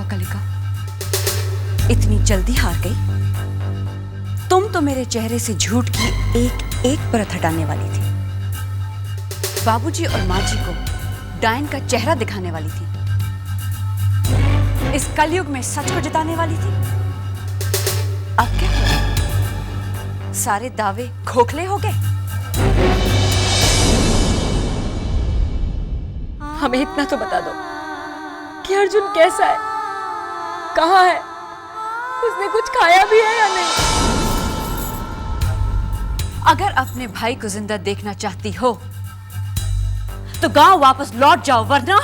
कलिका, इतनी जल्दी हार गई? तुम तो मेरे चेहरे से झूठ की एक एक परत हटाने वाली थी, बाबूजी और माँ जी को डायन का चेहरा दिखाने वाली थी, इस कलयुग में सच को जिताने वाली थी। अब क्या हुआ? सारे दावे खोखले हो गए। हमें इतना तो बता दो कि अर्जुन कैसा है, कहाँ है, उसने कुछ खाया भी है या नहीं? अगर अपने भाई को जिंदा देखना चाहती हो तो गांव वापस लौट जाओ, वरना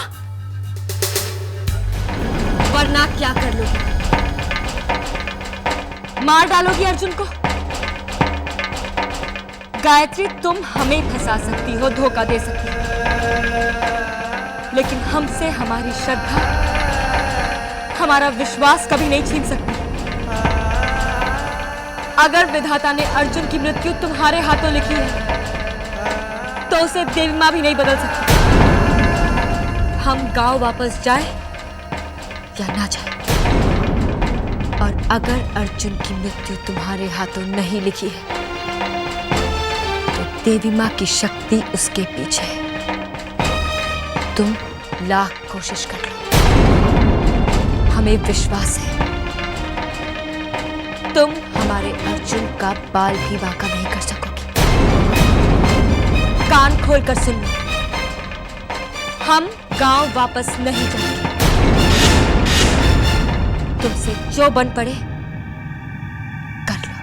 क्या कर लोगी? मार डालोगी अर्जुन को? गायत्री, तुम हमें फंसा सकती हो, धोखा दे सकती हो, लेकिन हमसे हमारी श्रद्धा, हमारा विश्वास कभी नहीं छीन सकती। अगर विधाता ने अर्जुन की मृत्यु तुम्हारे हाथों लिखी है तो उसे देवी मां भी नहीं बदल सकती। हम गांव वापस जाए या ना जाए, और अगर अर्जुन की मृत्यु तुम्हारे हाथों नहीं लिखी है तो देवी मां की शक्ति उसके पीछे है। तुम लाख कोशिश कर लो, हमें विश्वास है तुम हमारे अर्जुन का बाल भी बांका नहीं कर सकोगी। कान खोलकर सुन लो, हम गांव वापस नहीं जाएंगे। तुमसे जो बन पड़े कर लो।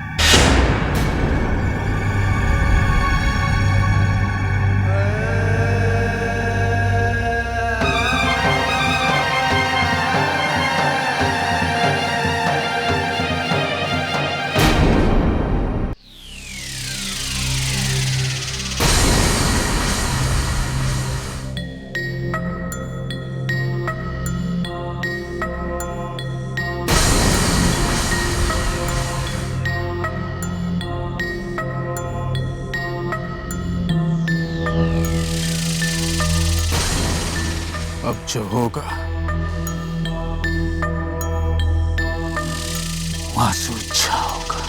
अब जो होगा वासु अच्छा होगा।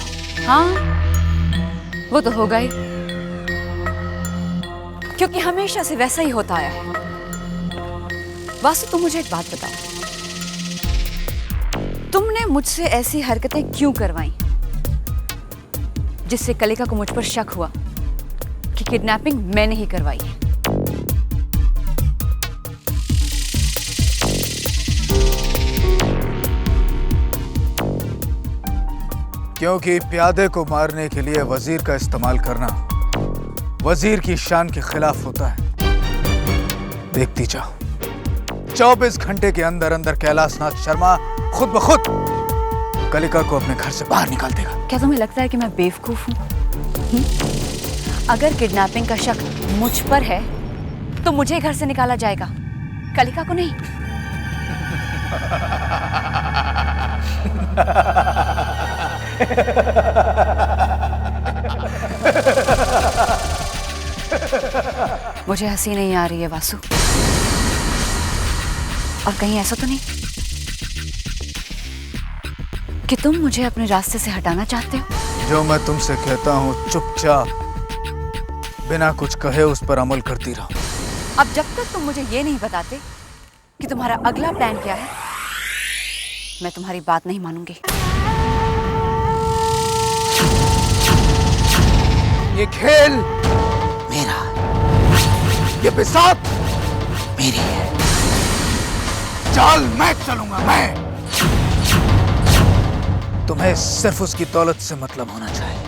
हाँ, वो तो होगा ही, क्योंकि हमेशा से वैसा ही होता आया है। वासु, तुम मुझे एक बात बताओ, तुमने मुझसे ऐसी हरकतें क्यों करवाई जिससे कलिका को मुझ पर शक हुआ कि किडनैपिंग मैंने ही करवाई है? क्योंकि प्यादे को मारने के लिए वजीर का इस्तेमाल करना वजीर की शान के खिलाफ होता है। देखती जाओ, 24 घंटे के अंदर अंदर कैलाशनाथ शर्मा खुद ब खुद कलिका को अपने घर से बाहर निकाल देगा। क्या तुम्हें लगता है कि मैं बेवकूफ हूं? अगर किडनैपिंग का शक मुझ पर है तो मुझे घर से निकाला जाएगा, कलिका को नहीं। मुझे हंसी नहीं आ रही है वासु, और कहीं ऐसा तो नहीं कि तुम मुझे अपने रास्ते से हटाना चाहते हो? जो मैं तुमसे कहता हूँ चुपचाप बिना कुछ कहे उस पर अमल करती रहो। अब जब तक तुम मुझे ये नहीं बताते कि तुम्हारा अगला प्लान क्या है, मैं तुम्हारी बात नहीं मानूंगी। ये खेल मेरा है, ये बिसात मेरी है, चाल मैं चलूंगा मैं। तुम्हें सिर्फ उसकी दौलत से मतलब होना चाहिए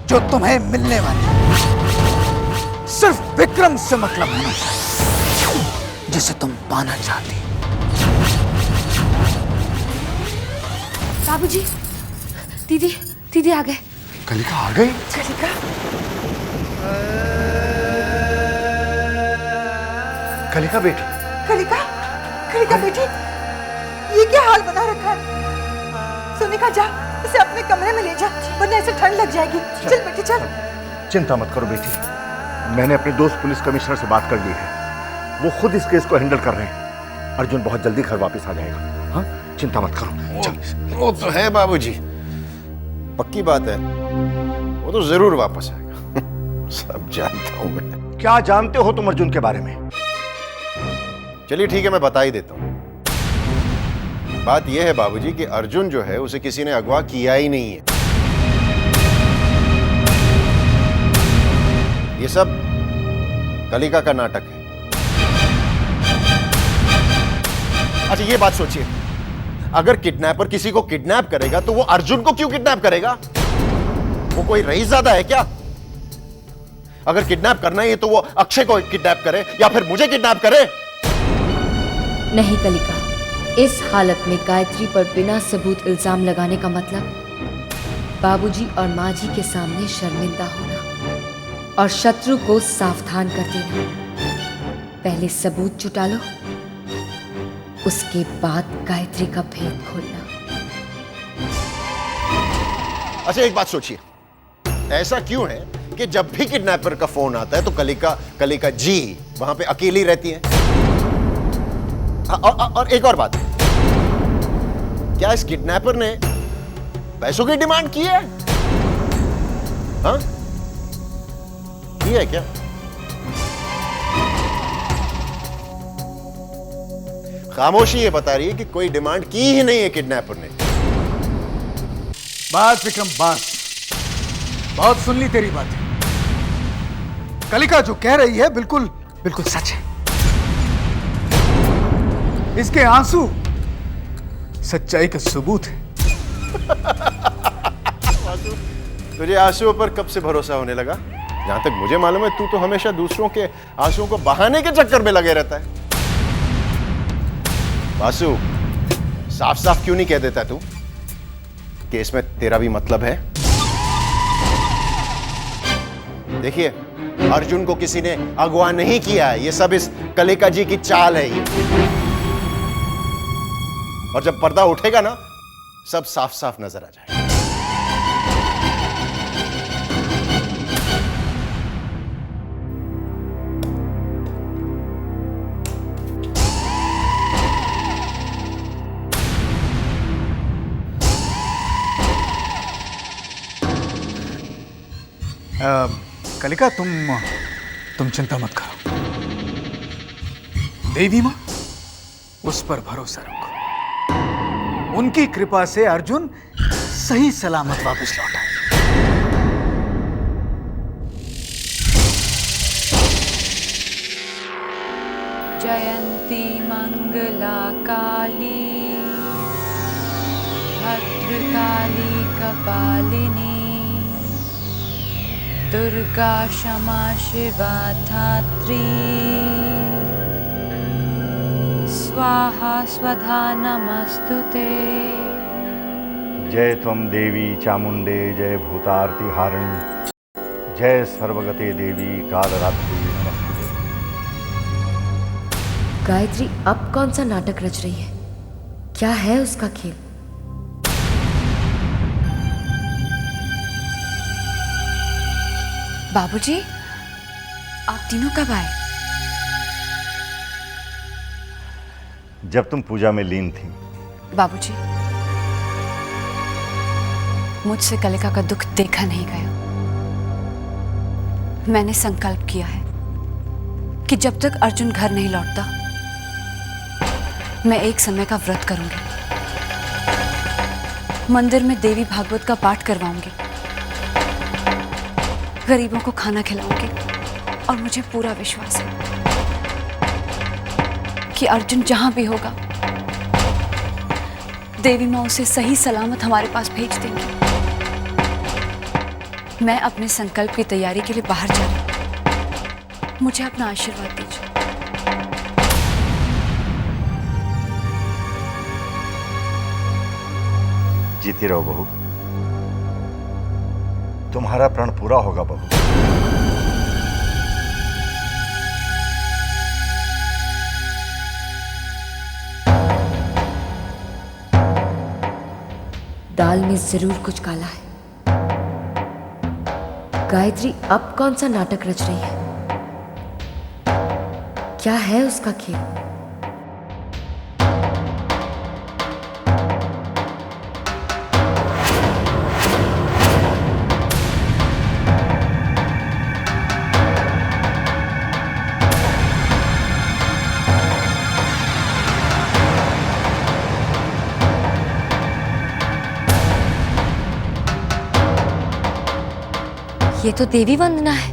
जो तुम्हें मिलने वाली है। सिर्फ विक्रम से मतलब होना चाहिए जिसे तुम पाना चाहती। बाबूजी, दीदी दीदी आ गए। कलिका आ गई? कलिका? कलिका बेटी। कलिका, कलिका बेटी, ये क्या हाल बना रखा है? सोनिका, जा इसे अपने कमरे में ले जा, वरना इसे ठंड लग जाएगी। चल बेटी चल। चिंता मत करो बेटी, मैंने अपने दोस्त पुलिस कमिश्नर से बात कर ली है, वो खुद इस केस को हैंडल कर रहे हैं। अर्जुन बहुत जल्दी घर वापस आ जाएगा। हाँ, चिंता मत करो। चल। वो तो है बाबूजी, पक्की बात है, वो तो जरूर वापस आएगा। सब जानता हूं मैं। क्या जानते हो तुम अर्जुन के बारे में? चलिए ठीक है, मैं बता ही देता हूं। बात यह है बाबूजी कि अर्जुन जो है उसे किसी ने अगवा किया ही नहीं है। ये सब कलिका का नाटक है। अच्छा ये बात सोचिए, अगर किडनैपर किसी को किडनैप करेगा तो वो अर्जुन को क्यों किडनैप करेगा? वो कोई रईसज़ादा है क्या? अगर किडनैप करना ही है तो वो अक्षय को किडनैप करे या फिर मुझे किडनैप करे। नहीं कलिका, इस हालत में गायत्री पर बिना सबूत इल्जाम लगाने का मतलब बाबूजी और माँ जी के सामने शर्मिंदा होना और शत्रु को सावधान कर देना। पहले सबूत जुटा लो, उसके बाद गायत्री का भेद खोलना। अच्छा एक बात सोचिए, ऐसा क्यों है कि जब भी किडनैपर का फोन आता है तो कलिका जी वहां पे अकेली रहती है? और एक और बात, क्या इस किडनैपर ने पैसों की डिमांड की है? हाँ, की है क्या? खामोशी ये बता रही है कि कोई डिमांड की ही नहीं है किडनैपर ने। बात विक्रम बात, बहुत सुन ली तेरी बातें। कलिका जो कह रही है बिल्कुल बिल्कुल सच है। इसके आंसू सच्चाई का सबूत है। तुझे आंसुओं पर कब से भरोसा होने लगा? जहां तक मुझे मालूम है तू तो हमेशा दूसरों के आंसुओं को बहाने के चक्कर में लगे रहता है। वासु, साफ साफ क्यों नहीं कह देता तू कि इसमें तेरा भी मतलब है? देखिए, अर्जुन को किसी ने अगवा नहीं किया है, ये सब इस कलिका जी की चाल है ये। और जब पर्दा उठेगा ना, सब साफ साफ नजर आ जाएगा। कलिका तुम चिंता मत करो। देवी मां, उस पर भरोसा रखो। उनकी कृपा से अर्जुन सही सलामत वापस लौटा। जयंती मंगला काली भद्रकाली कपालिनी दुर्गा क्षमा शिवा धात्री स्वाहा स्वधा नमस्तुते। जय त्वं देवी चामुंडे जय भूतार्ति हारिणी जय सर्वगते देवी कालरात्रि नमस्तुते। गायत्री अब कौन सा नाटक रच रही है? क्या है उसका खेल? बाबूजी, आप तीनों कब आए? जब तुम पूजा में लीन थी। बाबूजी, मुझसे कलिका का दुख देखा नहीं गया। मैंने संकल्प किया है कि जब तक अर्जुन घर नहीं लौटता, मैं एक समय का व्रत करूंगी। मंदिर में देवी भागवत का पाठ करवाऊंगी, गरीबों को खाना खिलाऊंगी और मुझे पूरा विश्वास है कि अर्जुन जहां भी होगा, देवी मां उसे सही सलामत हमारे पास भेज देंगी। मैं अपने संकल्प की तैयारी के लिए बाहर जा रही हूं। मुझे अपना आशीर्वाद दीजिए। जीती रहो बहू, तुम्हारा प्रण पूरा होगा बहू। दाल में जरूर कुछ काला है। गायत्री अब कौन सा नाटक रच रही है? क्या है उसका खेल? ये तो देवी वंदना है।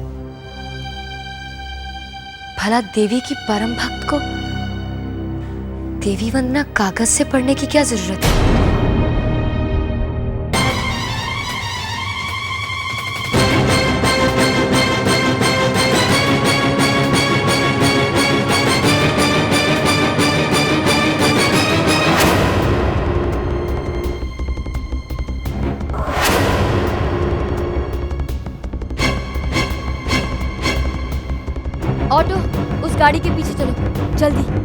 भला देवी की परम भक्त को देवी वंदना कागज से पढ़ने की क्या जरूरत है? ऑटो, उस गाड़ी के पीछे चलो, जल्दी।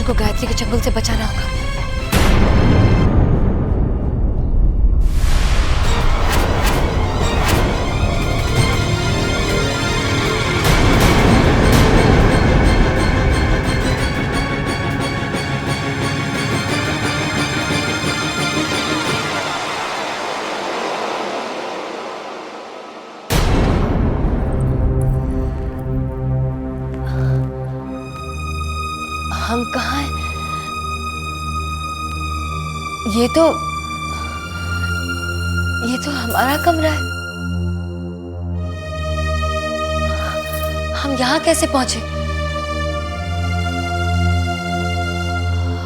को गायत्री के चंगुल से बचाना होगा। हम कहाँ हैं? ये तो हमारा कमरा है। हम यहाँ कैसे पहुंचे?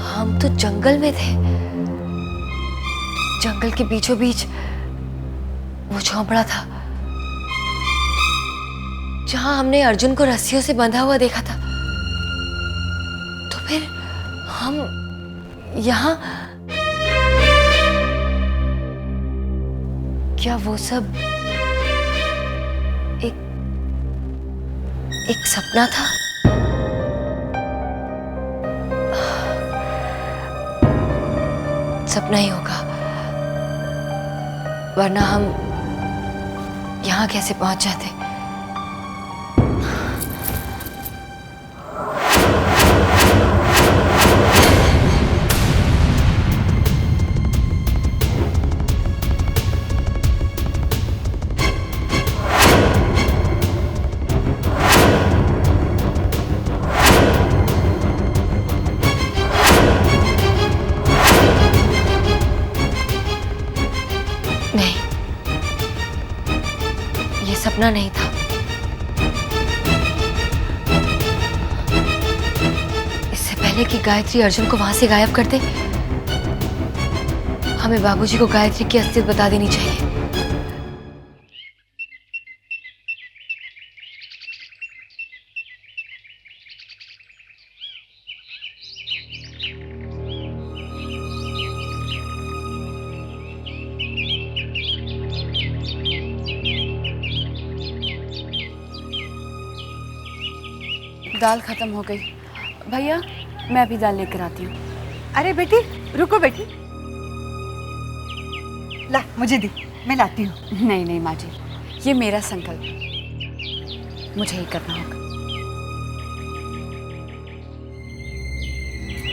हम तो जंगल में थे। जंगल के बीचों बीच वो झोंपड़ा था जहां हमने अर्जुन को रस्सियों से बंधा हुआ देखा था। फिर हम यहाँ, क्या वो सब एक सपना था? सपना ही होगा, वरना हम यहाँ कैसे पहुंच जाते? नहीं, ये सपना नहीं था। इससे पहले कि गायत्री अर्जुन को वहां से गायब कर दे, हमें बाबूजी को गायत्री की असलियत बता देनी चाहिए। दाल खत्म हो गई। भैया मैं अभी दाल लेकर आती हूँ। अरे बेटी रुको बेटी, ला मुझे दी। मैं लाती हूँ। नहीं नहीं माँ जी, ये मेरा संकल्प, मुझे ही करना होगा।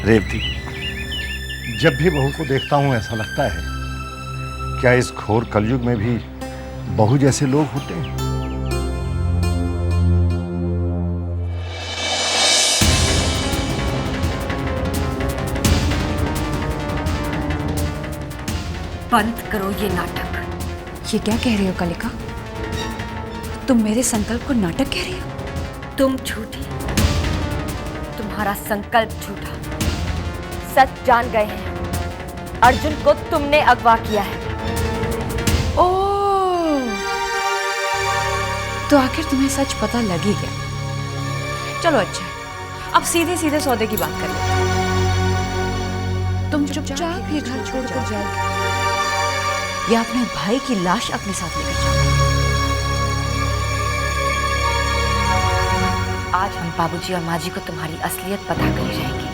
रेवती, जब भी बहू को देखता हूं ऐसा लगता है, क्या इस घोर कलयुग में भी बहू जैसे लोग होते हैं? बंद करो ये नाटक। ये क्या कह रही हो कलिका? तुम मेरे संकल्प को नाटक कह रही हो? तुम झूठी, तुम्हारा संकल्प झूठा। सच जान गए हैं, अर्जुन को तुमने अगवा किया है। ओह, तो आखिर तुम्हें सच पता लग ही गया। चलो अच्छा है, अब सीधे सीधे सौदे की बात कर लेते हैं। तुम चुपचाप ये घर छोड़कर जाओगे या अपने भाई की लाश अपने साथ लेकर जाओगे? आज हम बाबूजी और माँ जी को तुम्हारी असलियत पता कर ही रहेंगे।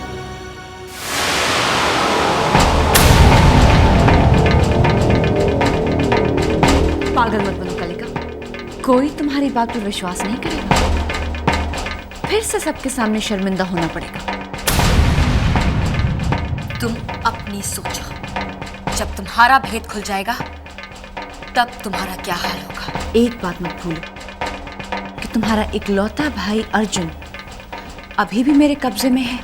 पागल मत बनो कलिका, कोई तुम्हारी बात पर विश्वास नहीं करेगा। फिर से सबके सामने शर्मिंदा होना पड़ेगा। तुम अपनी सोचो, जब तुम्हारा भेद खुल जाएगा तब तुम्हारा क्या हाल होगा। एक बात मत भूलो कि तुम्हारा इकलौता भाई अर्जुन अभी भी मेरे कब्जे में है,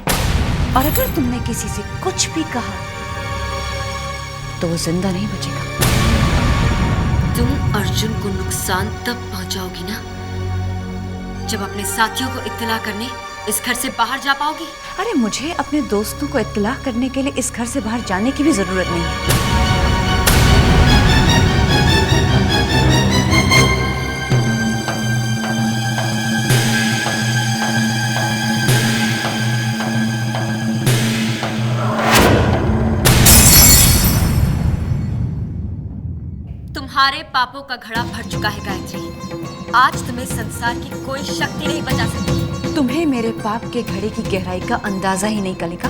और अगर तुमने किसी से कुछ भी कहा तो वो जिंदा नहीं बचेगा। तुम अर्जुन को नुकसान तब पहुंचाओगी ना जब अपने साथियों को इत्तला करने इस घर से बाहर जा पाओगी। अरे मुझे अपने दोस्तों को इत्तला करने के लिए इस घर से बाहर जाने की भी जरूरत नहीं है। तुम्हारे पापों का घड़ा भर चुका है गायत्री। आज तुम्हें संसार की कोई शक्ति नहीं बचा सकती। तुम्हें मेरे पाप के घड़े की गहराई का अंदाजा ही नहीं कलिका।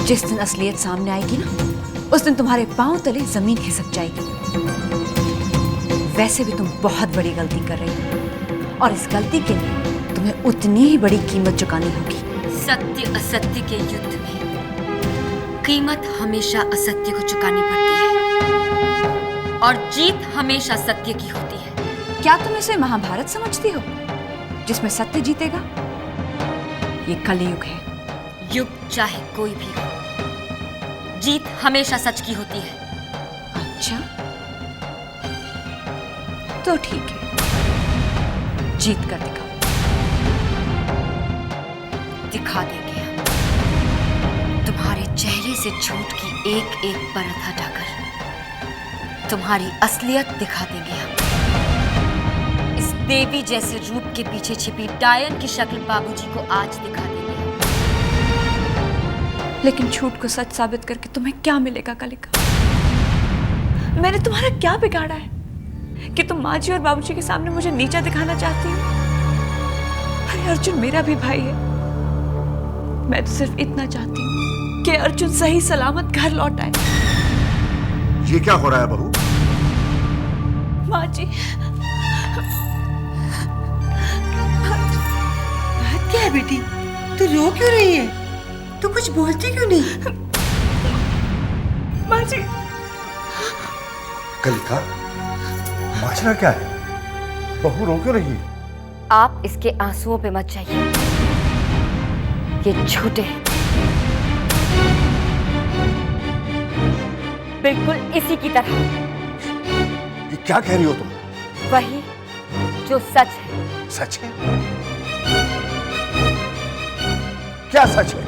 जिस दिन असलियत सामने आएगी ना, उस दिन तुम्हारे पांव तले जमीन खिसक जाएगी। वैसे भी तुम बहुत बड़ी गलती कर रही हो, और इस गलती के लिए तुम्हें उतनी ही बड़ी कीमत चुकानी होगी। सत्य असत्य के युद्ध में कीमत हमेशा असत्य को चुकानी पड़ती है, और जीत हमेशा सत्य की होती है। क्या तुम इसे महाभारत समझती हो, जिसमें सत्य जीतेगा? ये कलयुग है। युग चाहे कोई भी हो, जीत हमेशा सच की होती है। अच्छा, तो ठीक है, जीत कर दिखाओ। दिखा देंगे हम। तुम्हारे चेहरे से झूठ की एक एक परत हटाकर तुम्हारी असलियत दिखा देंगे हम। इस देवी जैसे रूप के पीछे छिपी डायन की शक्ल बाबूजी को आज दिखा देंगे हम। लेकिन झूठ को सच साबित करके तुम्हें क्या मिलेगा कलिका? मैंने तुम्हारा क्या बिगाड़ा है कि तुम माँ जी और बाबूजी के सामने मुझे नीचा दिखाना चाहती हो? अरे अर्जुन मेरा भी भाई है। मैं तो सिर्फ इतना चाहती हूँ कि अर्जुन सही सलामत घर लौट आए। ये क्या हो रहा है बहू? माँ जी, बात क्या है बेटी? तू रो क्यों रही है? तू कुछ बोलती क्यों नहीं? माँ जी, कलिका, माजरा क्या है? बहू रो क्यों रही है? आप इसके आंसुओं पे मत जाइए, ये झूठे हैं। बिल्कुल इसी की तरह। ये क्या कह रही हो तुम? वही जो सच है। सच है? क्या सच है?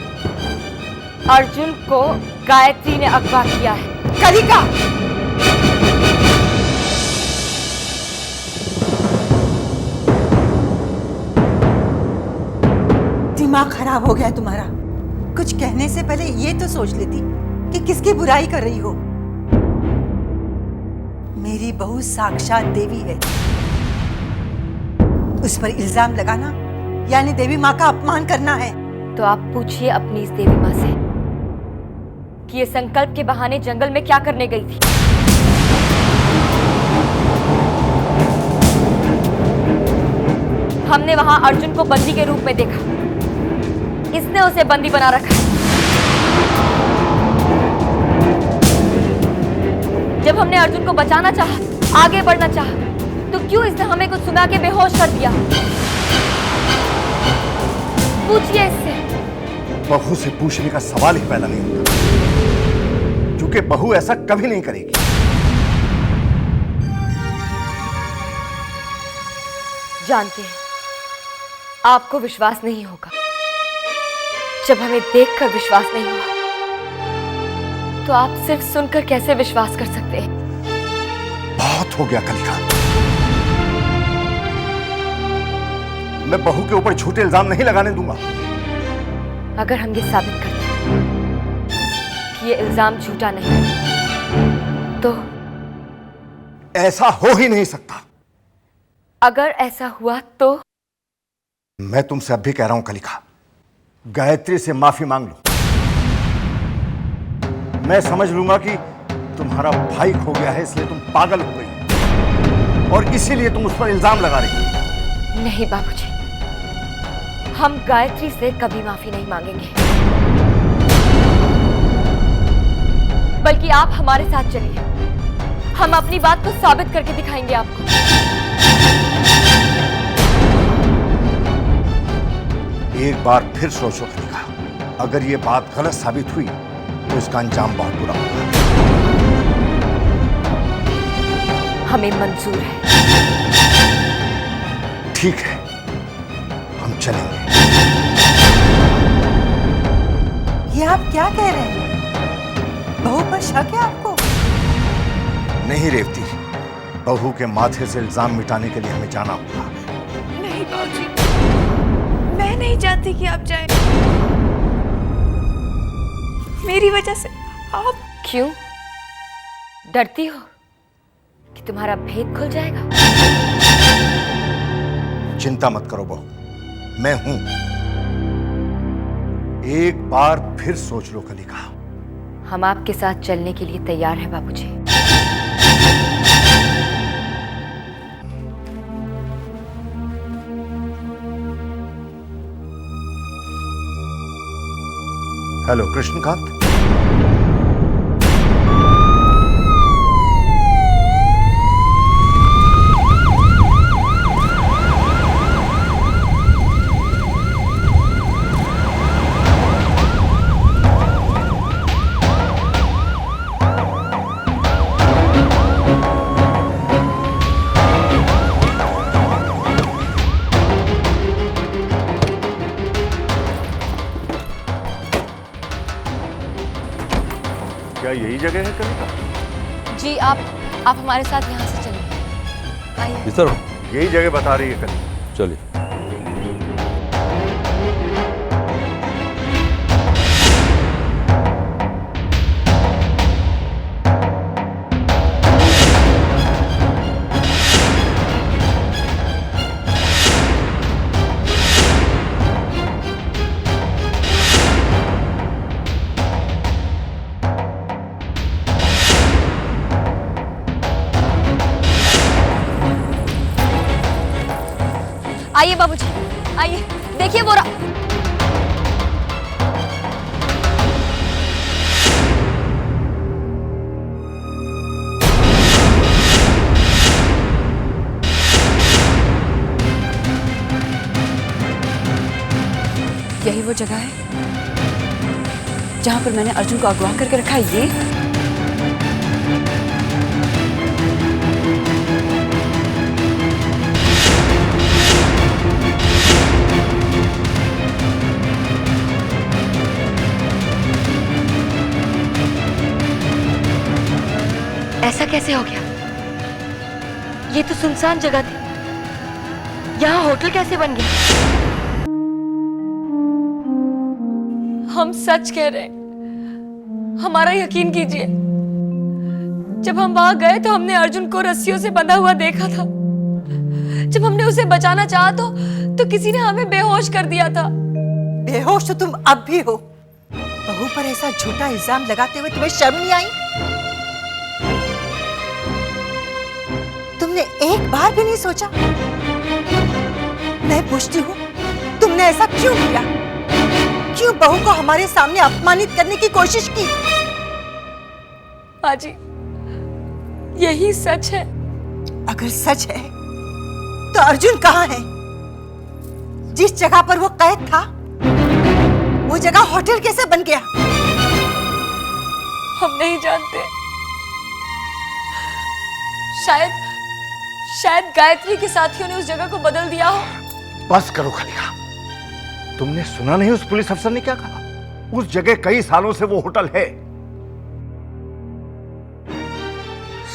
अर्जुन को गायत्री ने अगवा किया है। कलिका, दिमाग खराब हो गया है तुम्हारा। कुछ कहने से पहले ये तो सोच लेती कि किसकी बुराई कर रही हो। मेरी बहू साक्षात देवी है, उस पर इल्जाम लगाना यानी देवी माँ का अपमान करना है। तो आप पूछिए अपनी इस देवी माँ से कि ये संकल्प के बहाने जंगल में क्या करने गई थी। हमने वहां अर्जुन को बंदी के रूप में देखा। इसने उसे बंदी बना रखा है। जब हमने अर्जुन को बचाना चाहा, आगे बढ़ना चाहा, तो क्यों इसने हमें कुछ सुना के बेहोश कर दिया? पूछिए इससे। बहू से पूछने का सवाल ही पैदा नहीं होता, क्योंकि बहू ऐसा कभी नहीं करेगी। जानते हैं, आपको विश्वास नहीं होगा। जब हमें देखकर विश्वास नहीं हुआ, तो आप सिर्फ सुनकर कैसे विश्वास कर सकते हैं? बहुत हो गया कलिका। मैं बहू के ऊपर झूठे इल्जाम नहीं लगाने दूंगा। अगर हम ये साबित करते हैं कि ये इल्जाम झूठा नहीं, तो ऐसा हो ही नहीं सकता। अगर ऐसा हुआ तो? मैं तुमसे अब भी कह रहा हूं कलिका, गायत्री से माफी मांग लो। मैं समझ लूंगा कि तुम्हारा भाई खो गया है, इसलिए तुम पागल हो गई और इसीलिए तुम उस पर इल्जाम लगा रही हो। नहीं बाबूजी, हम गायत्री से कभी माफी नहीं मांगेंगे, बल्कि आप हमारे साथ चलिए। हम अपनी बात को साबित करके दिखाएंगे आपको। एक बार फिर सोचो कलिका, अगर ये बात गलत साबित हुई तो इसका अंजाम बहुत बुरा होगा। हमें मंजूर है। ठीक है, हम चलेंगे। ये आप क्या कह रहे हैं? बहू पर शक है आपको? नहीं रेवती, बहू के माथे से इल्जाम मिटाने के लिए हमें जाना होगा। नहीं बाबूजी, मैं नहीं चाहती कि आप जाएं। मेरी वजह से आप। क्यों डरती हो कि तुम्हारा भेद खुल जाएगा? चिंता मत करो बहू, मैं हूं। एक बार फिर सोच लो कलिका। हम आपके साथ चलने के लिए तैयार हैं बाबूजी। हेलो कृष्णकांत। क्या यही जगह है कलिका? जी आप हमारे साथ यहाँ से चलिए। आइए। सर यही जगह बता रही है कलिका। चलिए। आइए बाबूजी, आइए, देखिए वो यही वो जगह है जहां पर मैंने अर्जुन को अगवा करके रखा है। ये ऐसा कैसे हो गया? ये तो सुनसान जगह थी, यहाँ होटल कैसे बन गया? हम सच कह रहे हैं, हमारा यकीन कीजिए। जब हम वहां गए तो हमने अर्जुन को रस्सियों से बंधा हुआ देखा था। जब हमने उसे बचाना चाहा तो किसी ने हमें बेहोश कर दिया था। बेहोश तो तुम अब भी हो। बहू पर ऐसा झूठा इल्जाम लगाते हुए तुम्हें शर्म नहीं आई? तुमने एक बार भी नहीं सोचा मैं पूछती हूँ, तुमने ऐसा क्यों किया? क्यों बहू को हमारे सामने अपमानित करने की कोशिश की? माँ जी, यही सच है। अगर सच है तो अर्जुन कहाँ है? जिस जगह पर वो कैद था, वो जगह होटल कैसे बन गया? हम नहीं जानते। शायद गायत्री के साथियों ने उस जगह को बदल दिया हो। बस करो खलिका, तुमने सुना नहीं उस पुलिस अफसर ने क्या कहा? उस जगह कई सालों से वो होटल है।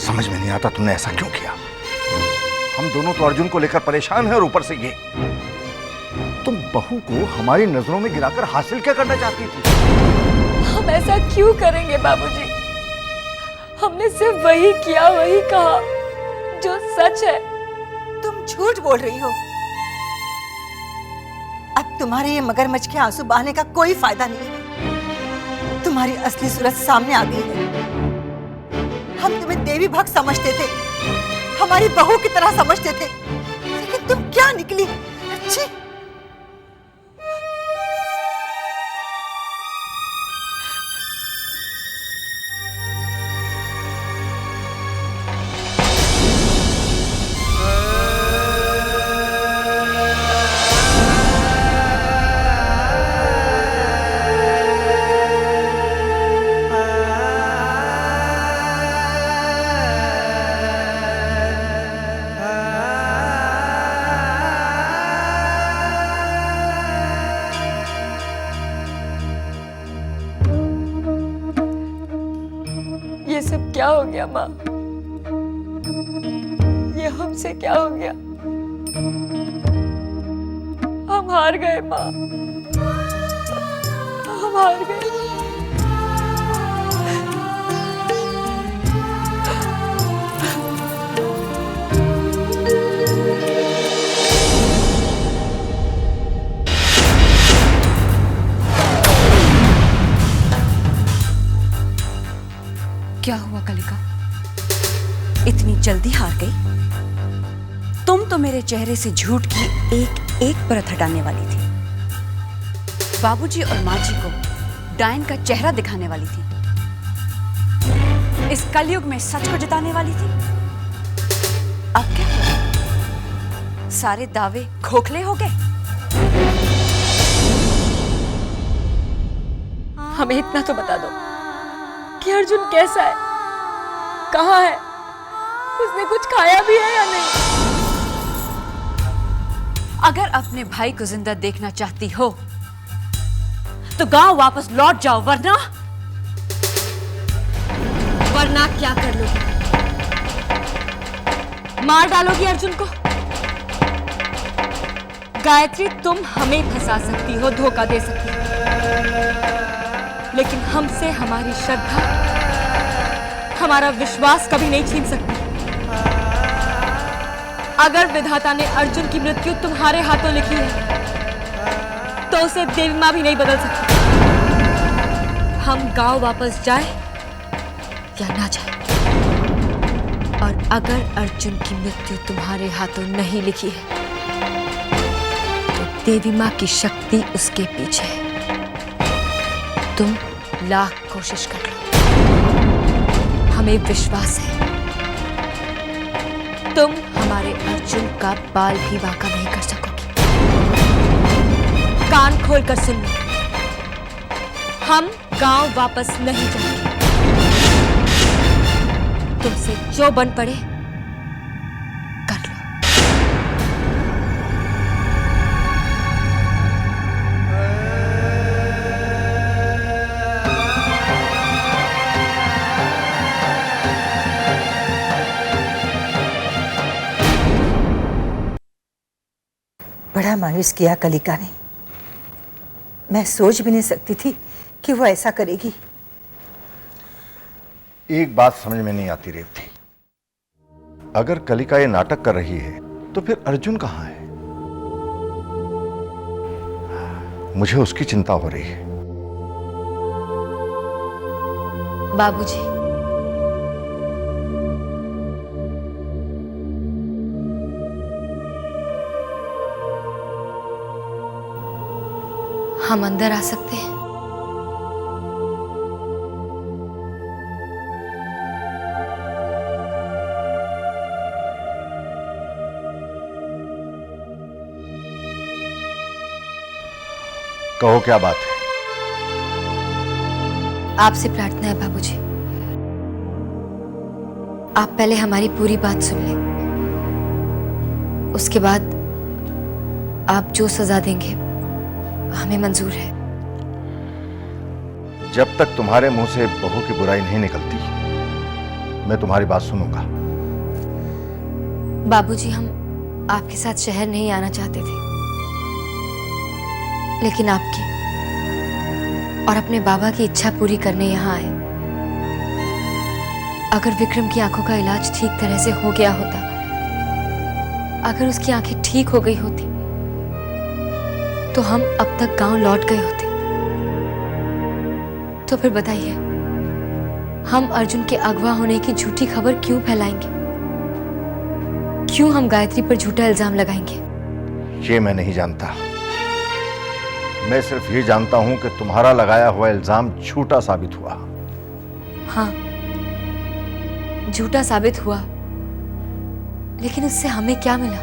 समझ में नहीं आता तुमने ऐसा क्यों किया। हम दोनों तो अर्जुन को लेकर परेशान हैं और ऊपर से ये तुम बहू को हमारी नजरों में गिराकर हासिल क्या करना चाहती थी? हम ऐसा क्यों करेंगे बाबूजी? हमने सिर्फ वही किया, वही कहा जो सच है। तुम झूठ बोल रही हो। अब तुम्हारे ये मगरमच्छ के आंसू बहाने का कोई फायदा नहीं है। तुम्हारी असली सूरत सामने आ गई है। हम तुम्हें देवी भक्त समझते थे, हमारी बहू की तरह समझते थे, लेकिन तुम क्या निकली? अच्छी ये सब क्या हो गया माँ? ये हमसे क्या हो गया? हम हार गए माँ, हम हार गए। क्या हुआ कलिका? इतनी जल्दी हार गई? तुम तो मेरे चेहरे से झूठ की एक एक परत हटाने वाली थी। बाबूजी और माँ जी को डायन का चेहरा दिखाने वाली थी। इस कलयुग में सच को जिताने वाली थी। अब क्या हुआ? सारे दावे खोखले हो गए। हमें इतना तो बता दो कि अर्जुन कैसा है, कहाँ है, उसने कुछ खाया भी है या नहीं? अगर अपने भाई को जिंदा देखना चाहती हो तो गांव वापस लौट जाओ, वरना क्या कर लोगी? मार डालोगी अर्जुन को? गायत्री, तुम हमें फंसा सकती हो, धोखा दे सकती हो, लेकिन हमसे हमारी श्रद्धा, हमारा विश्वास कभी नहीं छीन सकती। अगर विधाता ने अर्जुन की मृत्यु तुम्हारे हाथों लिखी है तो उसे देवी मां भी नहीं बदल सकती। हम गांव वापस जाए या ना जाए, और अगर अर्जुन की मृत्यु तुम्हारे हाथों नहीं लिखी है तो देवी मां की शक्ति उसके पीछे है। तुम लाख कोशिश कर लो, हमें विश्वास है तुम हमारे अर्जुन का बाल भी बांका नहीं कर सकोगी। कान खोलकर सुन लो, हम गांव वापस नहीं जाएंगे। तुमसे जो बन पड़े कर लो। बड़ा मायूस किया कलिका ने। मैं सोच भी नहीं सकती थी कि वो ऐसा करेगी। एक बात समझ में नहीं आती रेवती, अगर कलिका ये नाटक कर रही है तो फिर अर्जुन कहाँ है? मुझे उसकी चिंता हो रही है। बाबूजी, हम अंदर आ सकते हैं? कहो क्या बात है? आपसे प्रार्थना है बाबूजी, आप पहले हमारी पूरी बात सुन लें, उसके बाद आप जो सजा देंगे हमें मंजूर है। जब तक तुम्हारे मुंह से बहू की बुराई नहीं निकलती मैं तुम्हारी बात सुनूंगा। बाबूजी, हम आपके साथ शहर नहीं आना चाहते थे, लेकिन आपकी और अपने बाबा की इच्छा पूरी करने यहाँ आए। अगर विक्रम की आंखों का इलाज ठीक तरह से हो गया होता, अगर उसकी आंखें ठीक हो गई होती, तो हम अब तक गांव लौट गए होते। तो फिर बताइए, हम अर्जुन के अगवा होने की झूठी खबर क्यों फैलाएंगे? क्यों हम गायत्री पर झूठा इल्जाम लगाएंगे? ये मैं नहीं जानता। मैं सिर्फ ये जानता हूं कि तुम्हारा लगाया हुआ इल्जाम झूठा साबित हुआ। हाँ, झूठा साबित हुआ, लेकिन उससे हमें क्या मिला?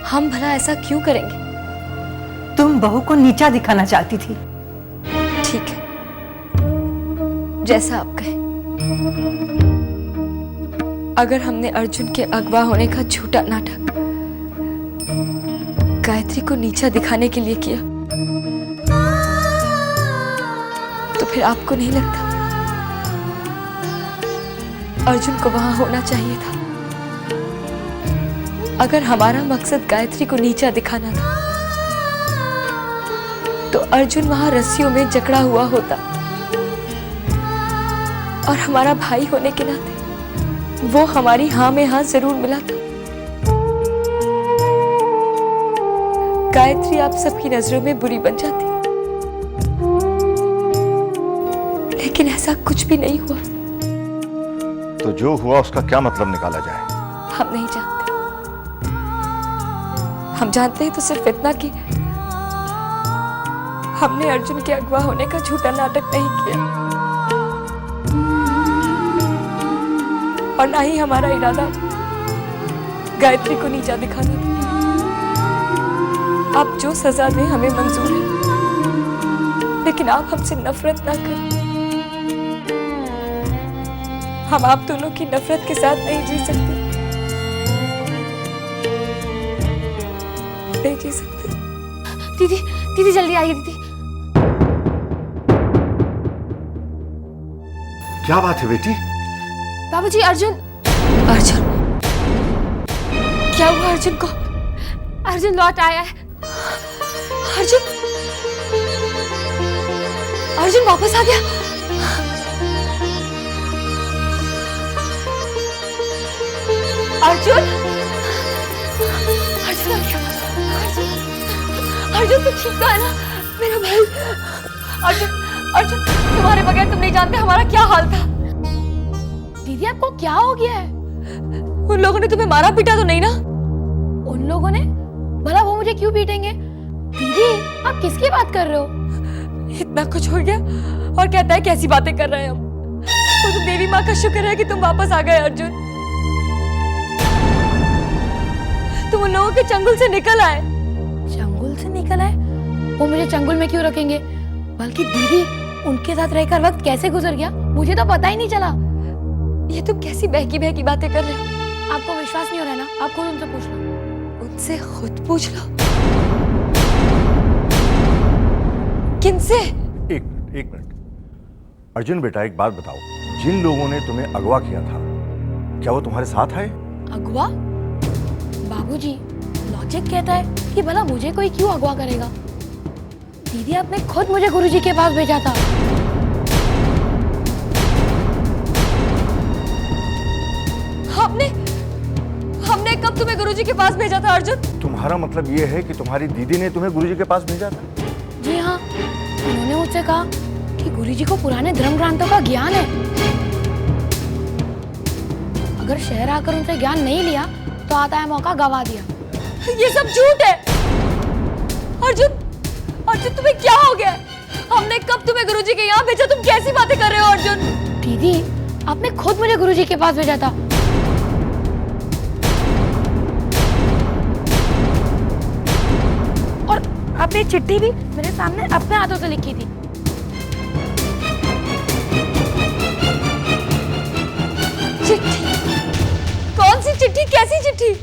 हम भला ऐसा क्यों करेंगे? तुम बहू को नीचा दिखाना चाहती थी। ठीक है, जैसा आप कहें। अगर हमने अर्जुन के अगवा होने का झूठा नाटक गायत्री को नीचा दिखाने के लिए किया, तो फिर आपको नहीं लगता अर्जुन को वहां होना चाहिए था? अगर हमारा मकसद गायत्री को नीचा दिखाना था, तो अर्जुन वहां रस्सियों में जकड़ा हुआ होता, और हमारा भाई होने के नाते वो हमारी हां में हां जरूर मिला था। गायत्री आप सबकी नजरों में बुरी बन जाती, लेकिन ऐसा कुछ भी नहीं हुआ। तो जो हुआ उसका क्या मतलब निकाला जाए? हम नहीं जानते। हम जानते हैं तो सिर्फ इतना कि हमने अर्जुन के अगवा होने का झूठा नाटक नहीं किया, और ना ही हमारा इरादा गायत्री को नीचा दिखाना था। आप जो सजा दें हमें मंजूर है, लेकिन आप हमसे नफरत ना करें। हम आप दोनों की नफरत के साथ नहीं जी सकते, नहीं जी सकते। दीदी, दीदी जल्दी आइए दीदी। क्या बात है बेटी? बाबूजी, अर्जुन क्या हुआ अर्जुन को? अर्जुन लौट आया है। अर्जुन वापस आ गया। अर्जुन आ गया। अर्जुन तो ठीक तो है ना मेरा भाई? अर्जुन तुम्हारे बगैर तुम नहीं जानते हमारा क्या हाल था। दीदी, आपको क्या हो गया है? उन लोगों ने तुम्हें मारा पीटा तो नहीं ना? उन लोगों ने? भला वो मुझे क्यों पीटेंगे? दीदी, आप किसकी बात कर रहे हो? इतना कुछ हो गया और कहता है कैसी बातें कर रहे हैं हम। वो तो देवी माँ का शुक्र है कि तुम वापस आ गए अर्जुन। तुम उन लोगों के चंगुल से निकल आए। चंगुल से निकल आए? वो मुझे चंगुल में क्यों रखेंगे? बल्कि दीदी, उनके साथ रहकर वक्त कैसे गुजर गया मुझे तो पता ही नहीं चला। ये तुम कैसी बहकी बहकी बातें कर रहे हो? आपको विश्वास नहीं हो रहा ना? आप खुद उनसे पूछ लो। उनसे खुद पूछ लो। किनसे? एक मिनट अर्जुन बेटा, एक बात बताओ, जिन लोगों ने तुम्हें अगवा किया था क्या वो तुम्हारे साथ आए? अगवा? बाबूजी, लॉजिक कहता है कि भला मुझे कोई क्यों अगवा करेगा? दीदी, आपने खुद मुझे गुरुजी के पास भेजा था। हमने कब तुम्हें गुरुजी के पास भेजा था अर्जुन? तुम्हारा मतलब ये है कि तुम्हारी दीदी ने तुम्हें गुरुजी के पास भेजा था? जी हाँ, उन्होंने मुझसे कहा कि गुरुजी को पुराने धर्म ग्रंथों का ज्ञान है। अगर शहर आकर उनसे ज्ञान नहीं लिया तो आता है मौका गवा दिया। ये सब झूठ है। अर्जुन तुम्हें क्या हो गया? हमने कब तुम्हें गुरुजी के यहाँ भेजा? तुम कैसी बातें कर रहे हो अर्जुन? दीदी आपने खुद मुझे गुरुजी के पास भेजा था। और आपने चिट्ठी भी मेरे सामने अपने हाथों से लिखी थी। चिट्ठी? कौन सी चिट्ठी? कैसी चिट्ठी?